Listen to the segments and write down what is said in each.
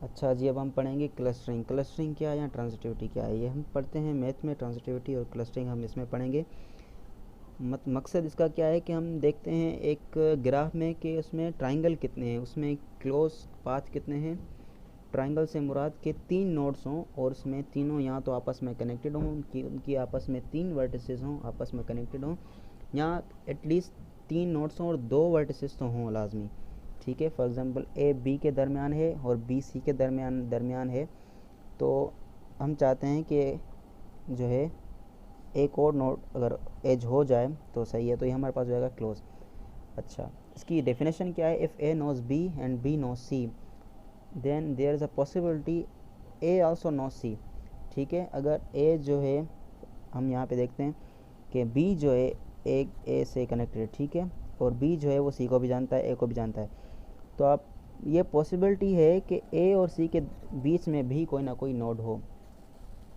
अच्छा जी, अब हम पढ़ेंगे क्लस्टरिंग। क्लस्टरिंग क्या है या ट्रांजिटिविटी क्या है, ये हम पढ़ते हैं मैथ में। ट्रांजिटिविटी और क्लस्टरिंग हम इसमें पढ़ेंगे। मकसद इसका क्या है कि हम देखते हैं एक ग्राफ में कि उसमें ट्राइंगल कितने हैं, उसमें क्लोज पाथ कितने हैं। ट्राइंगल से मुराद के 3 नोड्स हों और उसमें तीनों या तो आपस में कनेक्टेड हों, उनकी आपस में 3 वर्टिसेस हों, आपस में कनेक्टेड हों, या एटलीस्ट 3 नोड्स हों और 2 वर्टिसेस तो हों लाजमी। ठीक है, फॉर एग्जांपल ए बी के दरमियान है और बी सी के दरमियान है, तो हम चाहते हैं कि जो है एक और नोड अगर एज हो जाए तो सही है, तो ये हमारे पास हो जाएगा क्लोज। अच्छा, इसकी डेफिनेशन क्या है? If A knows B and B knows C then there is a possibility A also knows C. ठीक है, अगर ए जो है, हम यहाँ पे देखते हैं कि बी जो है ए से कनेक्टेड है, ठीक है, और बी जो है वो सी को भी जानता है, ए को भी जानता है, तो आप ये पॉसिबिलिटी है कि ए और सी के बीच में भी कोई ना कोई नोड हो।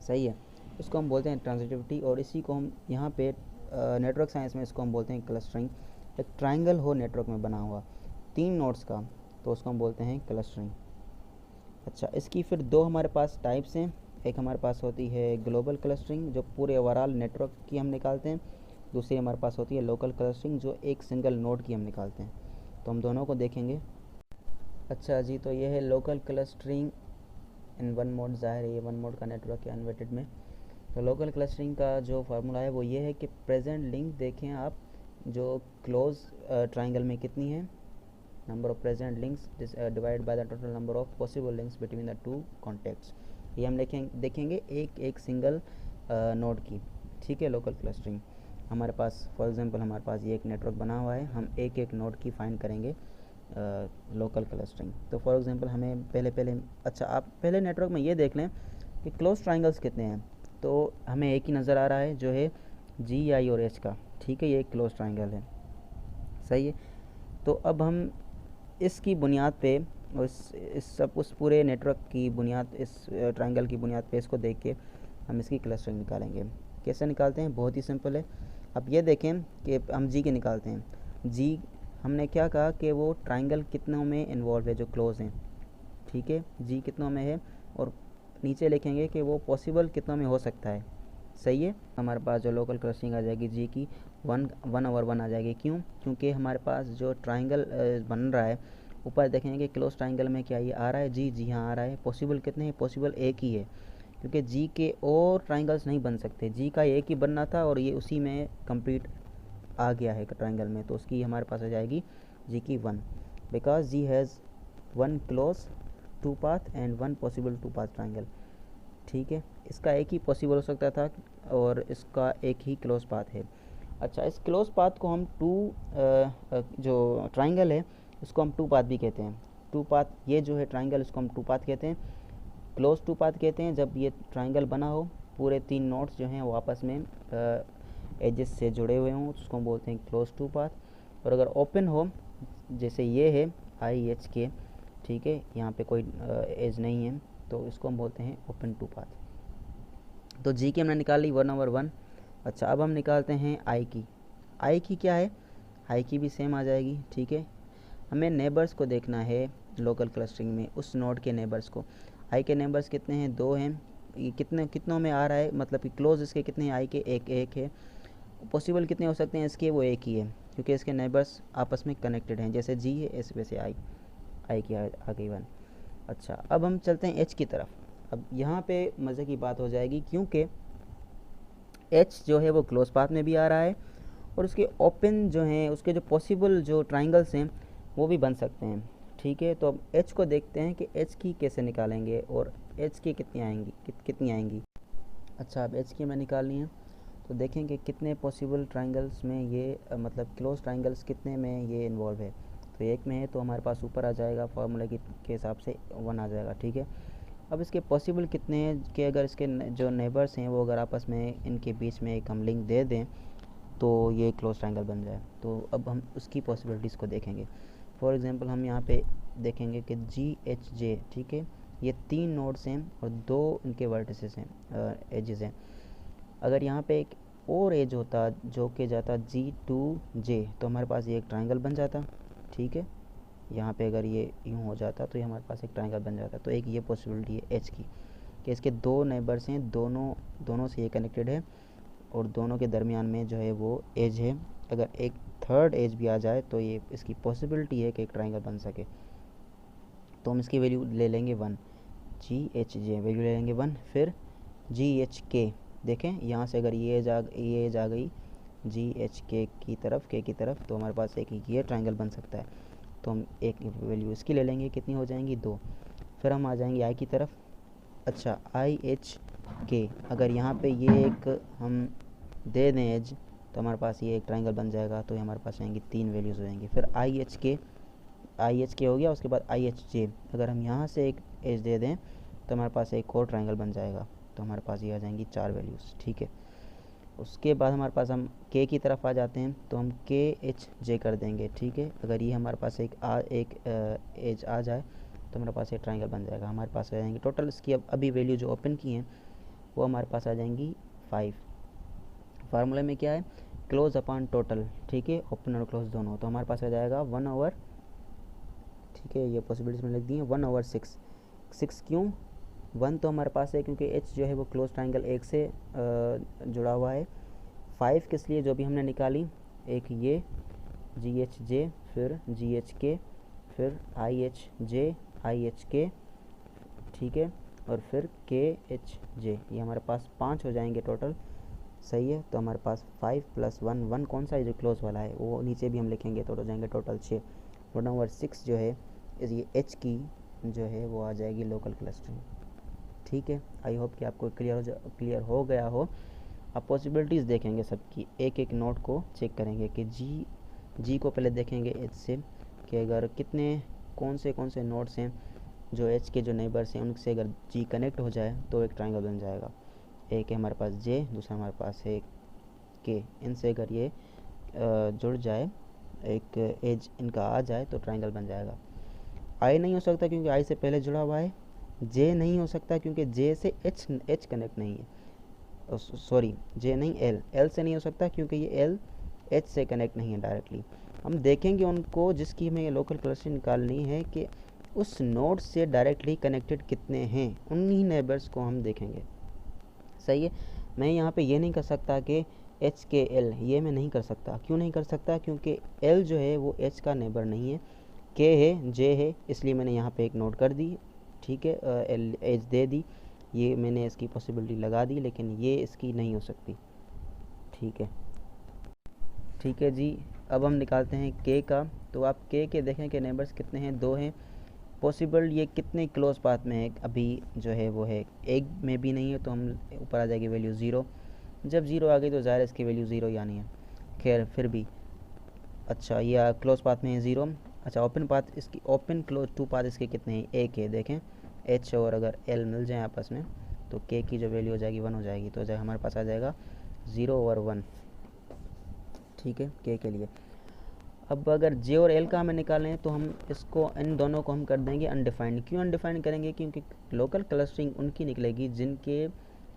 सही है, इसको हम बोलते हैं ट्रांजिटिविटी, और इसी को हम यहाँ पे नेटवर्क साइंस में इसको हम बोलते हैं क्लस्टरिंग। एक ट्राइंगल हो नेटवर्क में बना हुआ 3 नोड्स का, तो उसको हम बोलते हैं क्लस्टरिंग। अच्छा, इसकी फिर 2 हमारे पास टाइप्स हैं। एक हमारे पास होती है ग्लोबल क्लस्टरिंग, जो पूरे ओवरऑल नेटवर्क की हम निकालते हैं। दूसरी हमारे पास होती है लोकल क्लस्टरिंग, जो एक सिंगल नोड की हम निकालते हैं। तो हम दोनों को देखेंगे। अच्छा जी, तो ये है local clustering in one mod. ज़ाहिर है ये वन मोड का नेटवर्क है अनवेटेड में। तो लोकल क्लस्टरिंग का जो फार्मूला है वो ये है कि प्रेजेंट लिंक देखें आप, जो क्लोज ट्राइंगल में कितनी है, number of present links divide by the total number of possible links between the 2 contacts. ये हम देखेंगे एक एक सिंगल नोड की। ठीक है, लोकल क्लस्टरिंग हमारे पास, फॉर एग्जांपल हमारे पास ये एक नेटवर्क बना हुआ है, हम एक एक नोड की फाइंड करेंगे लोकल क्लस्टरिंग। तो फॉर एग्जांपल हमें पहले अच्छा, आप पहले नेटवर्क में ये देख लें कि क्लोज ट्राइंगल्स कितने हैं। तो हमें एक ही नज़र आ रहा है जो है जी आई और एच का। ठीक है, ये एक क्लोज ट्राइंगल है। सही है, तो अब हम इसकी बुनियाद पे, उस पूरे नेटवर्क की बुनियाद, इस ट्राइंगल की बुनियाद पे इसको देख के हम इसकी क्लस्टरिंग निकालेंगे। कैसे निकालते हैं? बहुत ही सिंपल है। अब ये देखें कि हम जी के निकालते हैं। जी हमने क्या कहा कि वो ट्राइंगल कितनों में इन्वॉल्व है जो क्लोज हैं। ठीक है, जी कितनों में है, और नीचे लिखेंगे कि वो पॉसिबल कितनों में हो सकता है। सही है, हमारे पास जो लोकल क्लस्टरिंग आ जाएगी जी की 1/1 आ जाएगी। क्यों? क्योंकि हमारे पास जो ट्राइंगल बन रहा है, ऊपर देखेंगे कि क्लोज ट्राइंगल में क्या ये आ रहा है जी? जी हाँ आ रहा है। पॉसिबल कितने हैं? पॉसिबल एक ही है, क्योंकि जी के और ट्राइंगल्स नहीं बन सकते। जी का एक ही बनना था और ये उसी में कंप्लीट आ गया है ट्राइंगल में, तो उसकी हमारे पास आ जाएगी जी की 1, because G has 1 close 2 path and 1 possible 2 path triangle. ठीक है, इसका एक ही पॉसिबल हो सकता था और इसका एक ही क्लोज पाथ है। अच्छा, इस क्लोज पाथ को हम जो ट्राइंगल है उसको हम 2 पाथ भी कहते हैं। 2 पाथ, ये जो है ट्राइंगल, इसको हम 2 पाथ कहते हैं। क्लोज 2 पाथ कहते हैं जब ये ट्राइंगल बना हो, पूरे 3 नोड्स जो हैं वो आपस में एजेस से जुड़े हुए हों, उसको हम बोलते हैं क्लोज 2 पाथ। और अगर ओपन हो, जैसे ये है आई एच के, ठीक है, यहाँ पे कोई एज नहीं है, तो इसको हम बोलते हैं ओपन 2 पाथ। तो जी की हमने निकाल ली 1/1। अच्छा, अब हम निकालते हैं आई की। आई की क्या है? आई की भी सेम आ जाएगी। ठीक है, हमें नेबर्स को देखना है लोकल क्लस्टरिंग में, उस नोड के नेबर्स को। आई के नेबर्स कितने हैं? 2 हैं। ये कितनों में आ रहा है, मतलब कि क्लोज इसके कितने हैं? आई के एक है। पॉसिबल कितने हो सकते हैं इसके? वो एक ही है, क्योंकि इसके नेबर्स आपस में कनेक्टेड हैं। जैसे जी है इस वैसे आई की आ गई 1। अच्छा, अब हम चलते हैं एच की तरफ। अब यहाँ पे मज़े की बात हो जाएगी, क्योंकि एच जो है वो क्लोज पाथ में भी आ रहा है और उसके ओपन जो हैं, उसके जो पॉसिबल जो ट्राइंगल्स हैं वो भी बन सकते हैं। ठीक है, तो अब एच को देखते हैं कि एच की कैसे निकालेंगे और एच की कितनी आएंगी। अच्छा, अब एच की हमें निकालनी है, तो देखें कि कितने पॉसिबल ट्राइंगल्स में ये मतलब क्लोज ट्राइंगल्स कितने में ये इन्वॉल्व है। तो एक में है तो हमारे पास ऊपर आ जाएगा, फार्मूला के हिसाब से 1 आ जाएगा। ठीक है, अब इसके पॉसिबल कितने हैं कि अगर इसके जो नेबर्स हैं वो अगर आपस में इनके बीच में एक हम लिंक दे दें तो ये क्लोज ट्राइंगल बन जाए। तो अब हम उसकी पॉसिबिलिटीज़ को देखेंगे। फॉर एग्जांपल हम यहाँ पे देखेंगे कि जी एच जे, ठीक है, ये 3 नोड्स हैं और 2 इनके वर्टिसेस हैं, एजेस हैं। अगर यहाँ पे एक और एज होता जो कि जाता G2J, तो हमारे पास ये एक ट्राइंगल बन जाता। ठीक है, यहाँ पे अगर ये यूँ हो जाता तो ये हमारे पास एक ट्रायंगल बन जाता। तो एक ये पॉसिबिलिटी है एच की, कि इसके दो नेबर्स हैं, दोनों से ये कनेक्टेड है और दोनों के दरमियान में जो है वो एज है। अगर एक थर्ड एज भी आ जाए तो ये इसकी पॉसिबिलिटी है कि एक ट्रायंगल बन सके। तो हम इसकी वैल्यू ले लेंगे 1, जी एच जे वैल्यू ले लेंगे 1। फिर जी एच के, देखें यहाँ से अगर ये एज आ गई जी एच के की तरफ, तो हमारे पास एक ये ट्रायंगल बन सकता है। तो हम एक वैल्यू इसकी ले लेंगे, कितनी हो जाएंगी 2। फिर हम आ जाएंगे आई की तरफ। अच्छा आई एच के, अगर यहाँ पे ये एक हम दे दें एज तो हमारे पास ये एक ट्रायंगल बन जाएगा। तो हमारे पास आएंगी 3 वैल्यूज़ हो जाएंगी। फिर आई एच के हो गया, उसके बाद आई एच जे, अगर हम यहाँ से एक एज दे दें तो हमारे पास एक और ट्रायंगल बन जाएगा। तो हमारे पास ये आ जाएंगी 4 वैल्यूज़, ठीक है। उसके बाद हमारे पास हम के की तरफ आ जाते हैं, तो हम के एच जे कर देंगे, ठीक है। अगर ये हमारे पास एक एज आ जाए तो हमारे पास एक ट्रायंगल बन जाएगा। हमारे पास आ जाएंगी टोटल इसकी अभी वैल्यू जो ओपन की हैं वो हमारे पास आ जाएंगी 5। फार्मूले में क्या है, क्लोज अपॉन टोटल, ठीक है, ओपन और क्लोज दोनों। तो हमारे पास आ जाएगा 1/, ठीक है, ये पॉसिबिलिटीज में लिख दी हैं 1/6। 6 क्यों, 1 तो हमारे पास है क्योंकि एच जो है वो क्लोज ट्रायंगल एक से जुड़ा हुआ है। 5 किस लिए, जो भी हमने निकाली, एक ये जी एच जे, फिर जी एच के, फिर I H J, I H के, ठीक है, और फिर के एच जे, ये हमारे पास 5 हो जाएंगे टोटल, सही है। तो हमारे पास 5 + 1, 1 कौन सा है जो क्लोज वाला है वो नीचे भी हम लिखेंगे तो हो जाएंगे टोटल 6। 1/6 जो है ये एच की जो है वो आ जाएगी लोकल क्लस्टरिंग, ठीक है। आई होप कि आपको क्लियर हो गया हो। अब पॉसिबिलिटीज़ देखेंगे सबकी, एक एक नोड को चेक करेंगे कि जी को पहले देखेंगे एच से, कि अगर कौन से नोड्स हैं जो एच के जो नेबर्स हैं उनसे अगर जी कनेक्ट हो जाए तो एक ट्रायंगल बन जाएगा। एक है हमारे पास जे, दूसरा हमारे पास है के, इनसे अगर ये जुड़ जाए, एक एज इनका आ जाए तो ट्रायंगल बन जाएगा। आई नहीं हो सकता क्योंकि आई से पहले जुड़ा हुआ है। जे नहीं हो सकता क्योंकि जे से एच कनेक्ट नहीं है, सॉरी जे नहीं, एल से नहीं हो सकता क्योंकि ये एल एच से कनेक्ट नहीं है डायरेक्टली। हम देखेंगे उनको जिसकी हमें लोकल क्लस्टरिंग निकालनी है कि उस नोड से डायरेक्टली कनेक्टेड कितने हैं, उन्हीं नेबर्स को हम देखेंगे, सही है। मैं यहाँ पे ये नहीं कर सकता कि एच के एल, ये मैं नहीं कर सकता। क्यों नहीं कर सकता, क्योंकि एल जो है वो एच का नेबर नहीं है, के है, जे है, इसलिए मैंने यहाँ पे एक नोट कर दी, ठीक है, एल एच दे दी, ये मैंने इसकी पॉसिबिलिटी लगा दी, लेकिन ये इसकी नहीं हो सकती, ठीक है जी। अब हम निकालते हैं के का। तो आप के देखें कि नेबर्स कितने हैं, 2 हैं। पॉसिबल ये कितने क्लोज पाथ में है, अभी जो है वो है एक में भी नहीं है, तो हम ऊपर आ जाएगी वैल्यू 0। जब 0 आ गई तो ज़ाहिर इसकी वैल्यू 0 ही आनी है। खैर फिर भी अच्छा, ये क्लोज पाथ में है 0। अच्छा ओपन पाथ, इसकी ओपन क्लोज 2 पाथ इसके कितने हैं, एक है, देखें एच और अगर एल मिल जाए आपस में तो के की जो वैल्यू हो जाएगी 1 हो जाएगी। तो हमारे पास आ जाएगा 0/1, ठीक है, के लिए। अब अगर जे और एल का हमें निकालें तो हम इसको, इन दोनों को हम कर देंगे अनडिफाइंड। क्यों अनडिफाइंड करेंगे, क्योंकि लोकल क्लस्टरिंग उनकी निकलेगी जिनके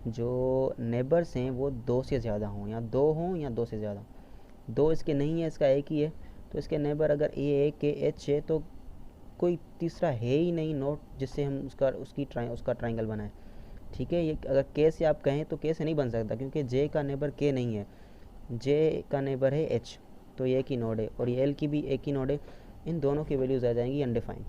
जो नेबर्स हैं वो 2 से ज़्यादा हों, या 2 हों या 2 से ज़्यादा। 2 इसके नहीं है, इसका एक ही है, तो इसके नेबर अगर ए के एच है तो कोई तीसरा है ही नहीं नोट जिससे हम उसका ट्रायंगल बनाए, ठीक है। ये अगर के से आप कहें तो के से नहीं बन सकता क्योंकि जे का नेबर के नहीं है, जे का नेबर है एच, तो ये एक ही नोड है, और ये एल की भी एक ही नोड है। इन दोनों की वैल्यूज़ आ जाएंगी अनडिफाइंड।